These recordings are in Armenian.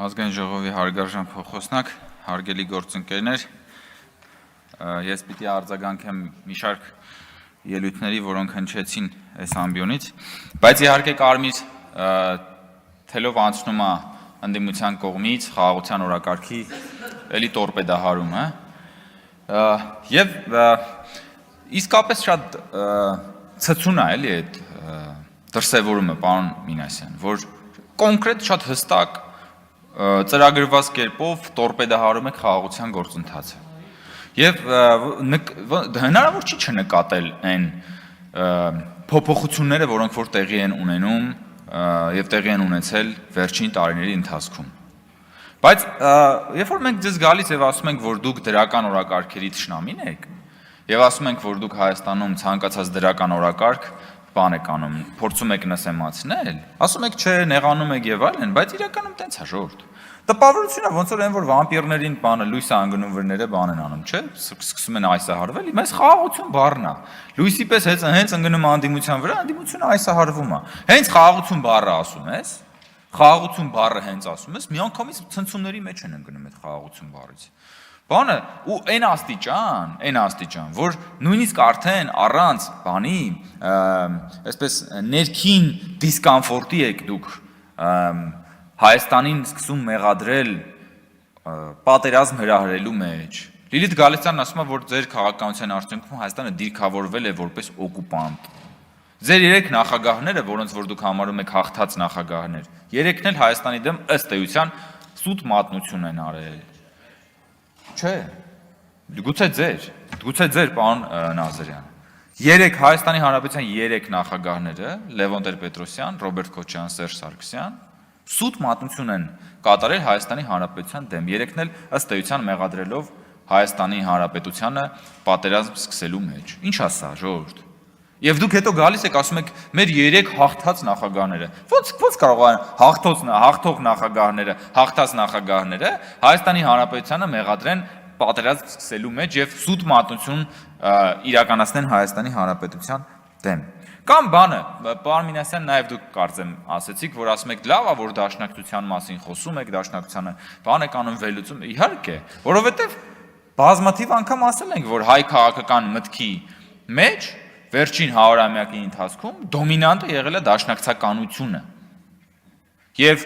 Ազգային ժողովի հարգարժան փոխոսնակ, հարգելի գործընկերներ, ես պիտի արձագանքեմ մի շարք ելույթների, որոնք հնչեցին այս ամբիոնից, բայց իհարկե կարմիր թելով անցնում է ընդդիմության կողմից խաղաղության օրակարգի էլի տորպեդահարումը եւ իսկապես շատ ցցուն է էլի այդ դրսևորումը, պարոն Մինասյան, որ կոնկրետ շատ հստակ ծրագրված կերպով տորպեդահարում եք խաղաղության գործընթացը։ Եվ հնարավոր չի չնկատել այն փոփոխությունները, որոնք որ տեղի են ունենում եւ տեղի են ունեցել վերջին տարիների ընթացքում։ Բայց երբ որ մենք ձեզ գալիս եւ ասում ենք, որ դուք դրական օրակարգերի թշնամին եք, եւ ասում ենք, որ դուք Հայաստանում ցանկացած դրական օրակարգ բան եք անում, փորձում եք նսեմացնել, ասում եք, չէ, նեղանում եք եւ այլն, բայց իրականում տենց է ժողովուրդ։ Տպավորությունը ոնց որ այն որ վամպիրներին բանը լույս անգնում վրները բան են անում, չէ՞, սկսում են այսահարվել, մեզ խաղաղություն բառն է։ Լույսի պես հենց ընկնում անդիմության վրա, անդիմությունը այսահարվում է։ Հենց խաղաղություն բառը ասում ես, խաղաղություն բառը հենց ասում ես, միանգամից ցնցումների մեջ են ընկնում այդ խաղաղություն բառից։ Բանը ու այն աստիճան, որ նույնիսկ արդեն առանց բանի, այսպես ներքին դիսկոմֆորտի եք դուք Հայաստանին սկսում մեղադրել պատերազմ հրահրելու մեջ։ Լիլիթ Գալստյանն ասում է, որ ձեր քաղաքականության արդյունքում Հայաստանը դիրքավորվել է որպես օկուպանտ։ Ձեր 3 նախագահները, որոնց որ դուք համարում եք հաղթած նախագահներ, 3-ն էլ Հայաստանի դեմ ըստ էության սուտ մատնություն են արել։ Չէ, գուցե ձեր պարոն Նազարյան։ 3 Հայաստանի Հանրապետության 3 նախագահները՝ Լևոն Տեր-Պետրոսյան, Ռոբերտ Քոչարյան, Սերժ Սարգսյան, սուտ մատնություն են կատարել Հայաստանի Հանրապետության դեմ, 3-ն էլ ըստ էության մեղադրելով Հայաստանի Հանրապետությանը պատերազմ սկսելու մեջ։ Ինչ է սա, ժողովուրդ։ Եվ դուք հետո գալիս եք ասում եք մեր 3 հաղթած նախագահները։ Ոնց կարող են հաղթող նախագահները, հաղթած նախագահները Հայաստանի Հանրապետությանը մեղադրեն պատերազմ սկսելու մեջ եւ սուտ մատնություն իրականացնեն Հայաստանի Հանրապետության դեմ։ Կամ բանը, պարոն Մինասյան, նաև դուք կարծեմ ասեցիք, որ ասում եք լավ է, որ դաշնակցության մասին խոսում եք, դաշնակցությանը բան եք անում վերլուծում, իհարկե, որովհետև բազմաթիվ անգամ ասել ենք, որ հայ քաղաքական մտքի մեջ վերջին 100-ամյակի ընթացքում դոմինանտը եղել է դաշնակցականությունը։ Եվ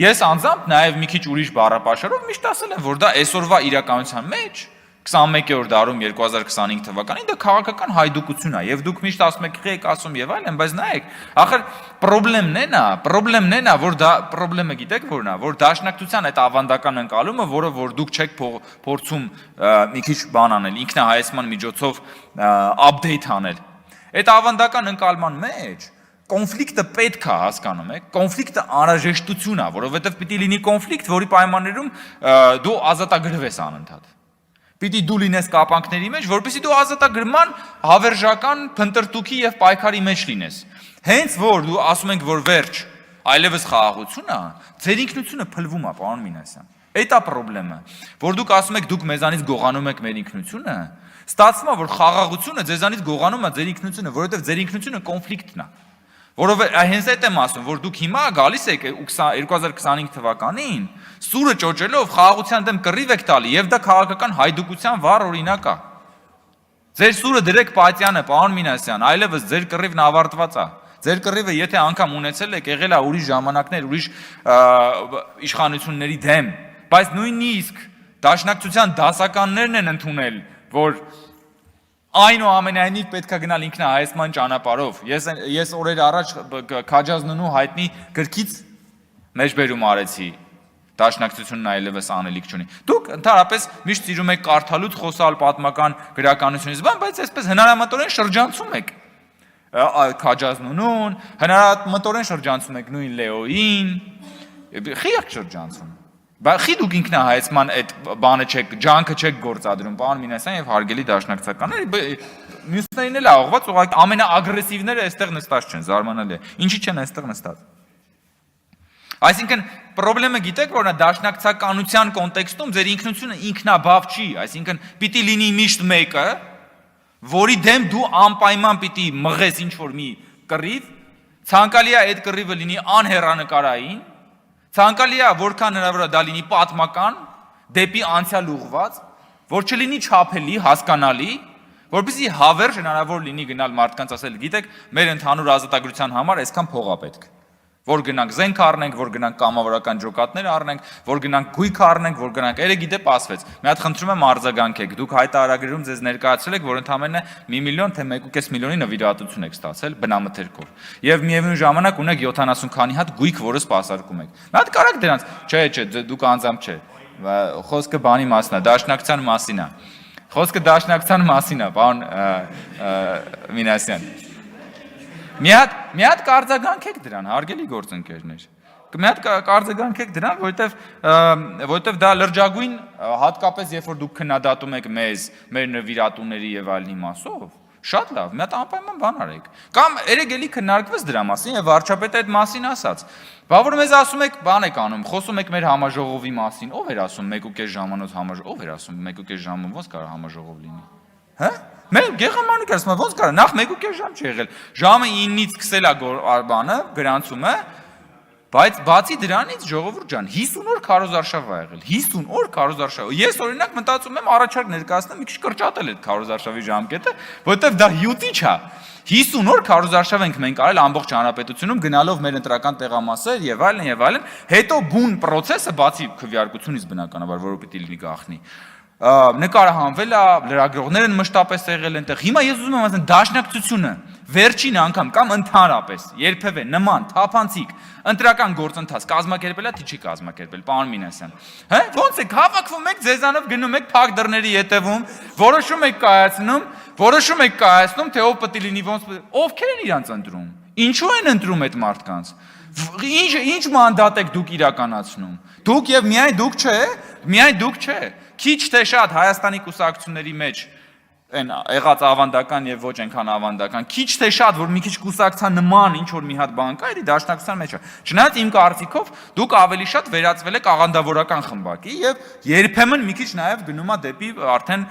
ես անձամբ նաև մի քիչ ուրիշ բառապաշարով միշտ ասել եմ, որ դա այսօրվա իրականության մեջ 21-րդ դարում 2025 թվականին դա քաղաքական հայդուկություն է եւ դուք միշտ ասում եք ղեկ ասում եւ այլն, բայց նայեք, ախր պրոբլեմն է, որ դա պրոբլեմը գիտեք որն է, որ դաշնակցության այդ ավանդական ընկալումը, որը որ դուք չեք փորձում մի քիչ բան անել, ինքնահայեցման միջոցով update անել։ Այդ ավանդական ընկալման մեջ կոնֆլիկտը պետք է հասկանում եք, կոնֆլիկտը անհրաժեշտություն է, որովհետեւ պիտի լինի կոնֆլիկտ, որի պայմաններում դու ազատագրվես անընդհատ։ Պիտի դու լինես կապանքների մեջ, որպեսզի դու ազատագրման հավերժական փնտրտուքի եւ պայքարի մեջ լինես։ Հենց որ դու ասում ենք, որ վերջ, այլևս խաղաղություն է, ձեր ինքնությունը փլվում է, պարոն Մինասյան։ Այդ է պրոբլեմը, որ դուք ասում եք, դուք մեզանից գողանում եք մեր ինքնությունը, ստացվում է, որ խաղաղությունը ձեզանից գողանում է ձեր ինքնությունը, որովհետեւ ձեր ինքնությունը կոնֆլիկտն է։ Որովհետեւ հենց այդ եմ ասում, որ դուք հիմա գալիս եք 2025 թվականին սուրը ճոճելով խաղաղության դեմ կռիվ եք տալի եւ դա քաղաքական հայդուկության վառ օրինակ է։ Ձեր սուրը դրեք Պատյանը, պարոն Մինասյան, այլևս ձեր կռիվն ավարտված է։ Ձեր կռիվը եթե անգամ ունեցել եք, եղել է ուրիշ ժամանակներ, ուրիշ իշխանությունների դեմ, բայց նույնիսկ դաշնակցության դասականներն են ընդունել, որ այնուամենայնիվ պետք է գնալ ինքնահայեցման ճանապարհով։ Ես օրեր առաջ Քաջազնունու հայտնի գրքից մեջբերում արեցի։ Դաշնակցությունն այլևս անելիք չունի։ Դուք ընդհանրապես միշտ սիրում եք կարդալուց խոսալ պատմական գրականությունից, բայց այսպես հնարամտորեն շրջանցում եք Քաջազնունուն, հնարամտորեն շրջանցում եք նույն Լեոին, խի եք շրջանցում։ Բայց խի դուք ինքնահայեցման այդ բանը չեք, ջանքը չեք գործադրում, պարոն Մինասյան եւ հարգելի դաշնակցականներ, մյուսներին էլ աղված, ուղղակի ամենաագրեսիվները այստեղ նստած չեն, զարմանալի է։ Ինչի չեն այստեղ նստած։ Այսինքն պրոբլեմը գիտեք որն է դաշնակցականության կոնտեքստում ձեր ինքնությունը ինքնաբավ չի, այսինքն պիտի լինի միշտ մեկը, որի դեմ դու անպայման պիտի մղես ինչ որ մի կռիվ, ցանկալի է այդ կռիվը լինի անհեռանկարային, Ցանկալի է որքան հնարավոր է դա լինի պատմական, դեպի անցյալ ուղղված, որ չլինի չափելի, հասկանալի, որպեսզի հավերժ հնարավոր լինի գնալ մարդկանց ասել, գիտեք, մեր ընդհանուր ազատագրության համար այսքան փող է պետք։ Որ գնանք զենք առնենք, որ գնանք կամավորական ջոկատներ առնենք, որ գնանք գույք առնենք, որ գնանք երեգիտե պասվեց։ Մի հատ խնդրում եմ արձագանքեք, դուք հայտարարագրում ձեզ ներկայացրել եք, որ ընդամենը 1 միլիոն թե 1.5 միլիոնի նվիրատվություն եք ստացել բնամթերքով։ Եվ միևնույն ժամանակ ունեք 70 քանի հատ գույք, որը սպասարկում եք։ Մի հատ կարակ դրանց, չէ, դուք անձամբ չէ։ Խոսքը բանի մասն է, դաշնակցության մասին է։ Խոսքը դաշնակցության մասին է, պարոն Մինասյան։ Մի հատ կարձագանքեք դրան, հարգելի գործընկերներ։ Մի հատ կարձագանքեք դրան, որովհետև դա լրջագույն, հատկապես երբ որ դուք քննադատում եք մեզ, մեր նվիրատուների եւ այլնի մասով, շատ լավ, մի հատ անպայման բան արեք։ Կամ երեք էլի քննարկվեց դրա մասին եւ վարչապետը այդ մասին ասաց։ Բա որ մեզ ասում եք, բան եք անում, խոսում եք մեր համաժողովի մասին, ով էր ասում 1.5 ժամանոց համաժողով, ով էր ասում 1.5 ժամը ոնց կարող համաժողով լինի։ Հա? Մեր Գեղամանուկ ասում ոնց կարող, նախ 1.5 ժամ չի եղել։ Ժամը 9-ից սկսել է բանը, գրանցումը, բայց բացի դրանից ժողովուրդ ջան, 50 օր քարոզարշավ ա եղել, 50 օր քարոզարշավ։ Ես օրինակ մտածում եմ առաջարկ ներկայացնեմ մի քիչ կրճատել այդ քարոզարշավի ժամկետը, որովհետև դա հյութիչ է։ 50 օր քարոզարշավ ենք մենք արել ամբողջ հանրապետությունում գնալով մեր ընտրական տեղամասեր եւ այլն, հետո բուն process-ը բացի քվեարկությունից բնականաբար, որը պիտի լինի գախնի։ Նկարահանվել է, լրագրողներ են մշտապես եղել այնտեղ։ Հիմա ես ուզում եմ ասել դաշնակցությունը վերջին անգամ կամ ընդհանրապես երբևէ նման թափանցիկ ընտրական գործընթաց կազմակերպել է, թե չի կազմակերպել, պարոն Մինասյան։ Հա՞, ոնց եք հավաքվում եք, ձեզանով գնում եք փակ դռների ետևում, որոշում եք կայացնում, թե ով պետք է լինի, ովքեր են իրանց ընտրում։ Ինչու են ընտրում այդ մարդկանց։ Ինչ մանդատ եք դուք իրականացնում։ Դուք եւ միայն դուք չէ։ Քիչ թե շատ Հայաստանի կուսակցությունների մեջ այն եղած ավանդական եւ ոչ այնքան ավանդական, քիչ թե շատ, որ մի քիչ կուսակցության նման ինչ որ մի հատ բան կա, իրի դաշնակցության մեջ է։ Չնայած իմ կարծիքով դուք ավելի շատ վերածվել եք աղանդավորական խմբակի եւ երբեմն մի քիչ նաեւ գնում է դեպի արդեն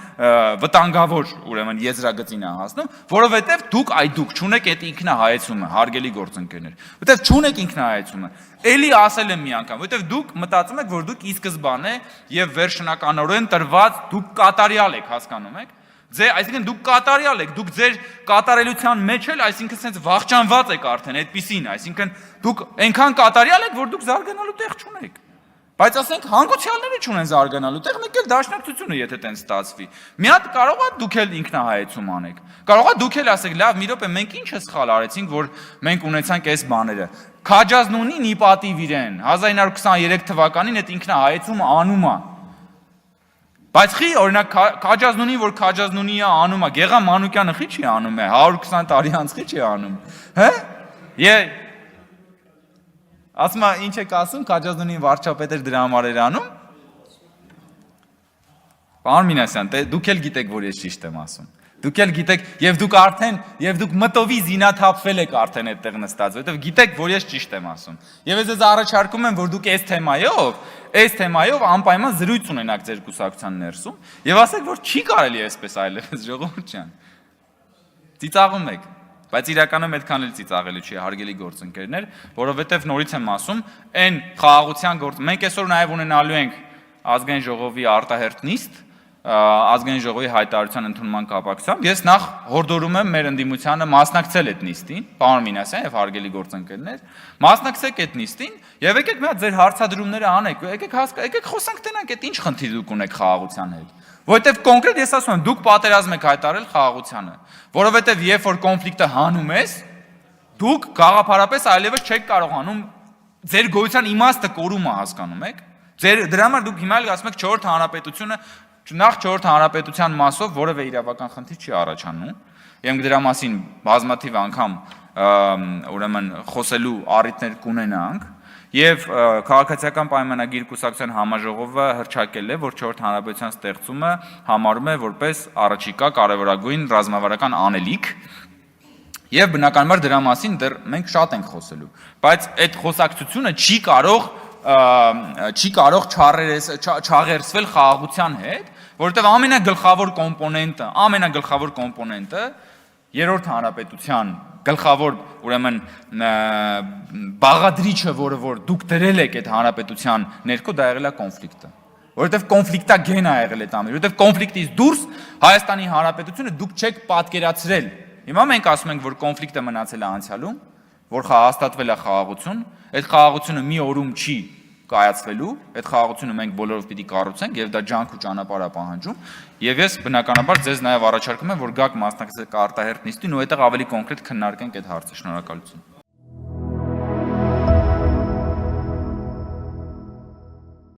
վտանգավոր, ուրեմն եզրագծին է հասնում, որովհետեւ դուք չունեք այդ ինքնահայեցումը, հարգելի գործընկերներ, որովհետեւ չունեք ինքնահայեցումը։ Էլի ասել եմ մի անգամ, որովհետև դուք մտածում եք, որ դուք ի սկզբանե եւ վերջնականորեն տրված դուք կատարյալ եք, հասկանում եք։ Այսինքն դուք կատարյալ եք, դուք ձեր կատարելության մեջ էլ, այսինքն sense վախճանված եք արդեն այդպիսին, այսինքն դուք այնքան կատարյալ եք, որ դուք զարգանալու տեղ չունեք։ Բայց ասենք հանգուցյալները չունեն զարգանալու տեղ, մեկ էլ դաշնակցությունը եթե տենց ստացվի։ Մի հատ կարող է դուք էլ ինքնահայեցում անեք։ Կարող է դուք էլ ասեք, լավ, մի րոպե, մենք ինչ է սխալ արեցինք, որ մենք ունեցանք այս բաները։ Քաջազնունին ի պատիվ իրեն 1923 թվականին այդ ինքնահայեցումը անում է։ Բայց խի օրինակ Քաջազնունին, որ Քաջազնունի է անում է, Գեղամ Մանուկյանը խի չի անում է, 120 տարի անց խի չի անում։ Հա? Ասում է ինչ եք ասում, Քաջազնունին վարչապետ էր դրա համար էր անում։ Պարոն Մինասյան, դուք էլ գիտեք, որ ես ճիշտ եմ ասում։ Դուք էլ գիտեք, եւ դուք մտովի զինաթափվել եք արդեն այդտեղ նստած, որովհետեւ գիտեք, որ ես ճիշտ եմ ասում։ Եվ ես առաջարկում եմ, որ դուք այս թեմայով անպայման զրույց ունենաք ձեր կուսակցության ներսում եւ ասեք, որ չի կարելի այսպես այլևս, ժողովուրդ ջան։ Ծիծաղում եք, բայց իրականում այդքան էլ ծիծաղելու չի, հարգելի գործընկերներ, որովհետեւ նորից եմ ասում, այն խաղաղության գործ մենք այսօր նաեւ ունենալու ենք ազգային ժողովի արտահերթ նիստ ազգային ժողովի հայտարարության ընդունման կապակցությամբ ես նախ հորդորում եմ մեր ընդդիմությանը մասնակցել այդ նիստին, պարոն Մինասյան եւ հարգելի գործընկերներ, մասնակցեք այդ նիստին եւ եկեք մի հատ ձեր հարցադրումները անեք, եկեք խոսանք տենանք այդ ինչ խնդիր դուք ունեք խաղաղության հետ։ Որովհետեւ կոնկրետ ես ասում եմ, դուք պատերազմ եք հայտարարել խաղաղությանը, որովհետեւ երբ որ կոնֆլիկտը հանում ես, դուք գաղափարապես այլևս չեք կարողանում ձեր գոյության իմաստը կորումը հասկանում եք։ Դրա համար դուք հիմա էլ ասում եք 4-րդ հանրապետությունը Նախ 4-րդ հանրապետության մասով որևէ իրավական խնդիր չի առաջանում, եւ դրա մասին բազմաթիվ անգամ ուրեմն խոսելու առիթներ կունենանք, եւ քաղաքացիական պայմանագիր կուսակցության համաժողովը հռչակել է, որ 4-րդ հանրապետության ստեղծումը համարում է որպես առաջիկա կարևորագույն ռազմավարական անելիք, եւ բնականաբար դրա մասին դեռ մենք շատ ենք խոսելու, բայց այդ խոսակցությունը չի կարող չաղերսվել խաղաղության հետ, որովհետև ամենագլխավոր կոմպոնենտը 3-րդ հանրապետության գլխավոր ուրեմն բաղադրիչը, որ դուք դրել եք այդ հանրապետության ներքո, դա եղել է կոնֆլիկտը։ Որովհետև կոնֆլիկտագեն է եղել այդ ամենը, որովհետև կոնֆլիկտից դուրս Հայաստանի Հանրապետությունը դուք չեք պատկերացրել։ Հիմա մենք ասում ենք, որ կոնֆլիկտը մնացել է անցյալում, որ հաստատվել է խաղաղություն, այդ խաղաղությունը մի օրում չի կայացվելու, այդ խաղաղությունը մենք բոլորով պիտի կառուցենք եւ դա ջանք ու ճանապարհ է պահանջում, եւ ես բնականաբար ձեզ նաեւ առաջարկում եմ, որ գաք մասնակցեք արտահերտ նիստին ու այդտեղ ավելի կոնկրետ քննարկենք այդ հարցը։ Շնորհակալություն։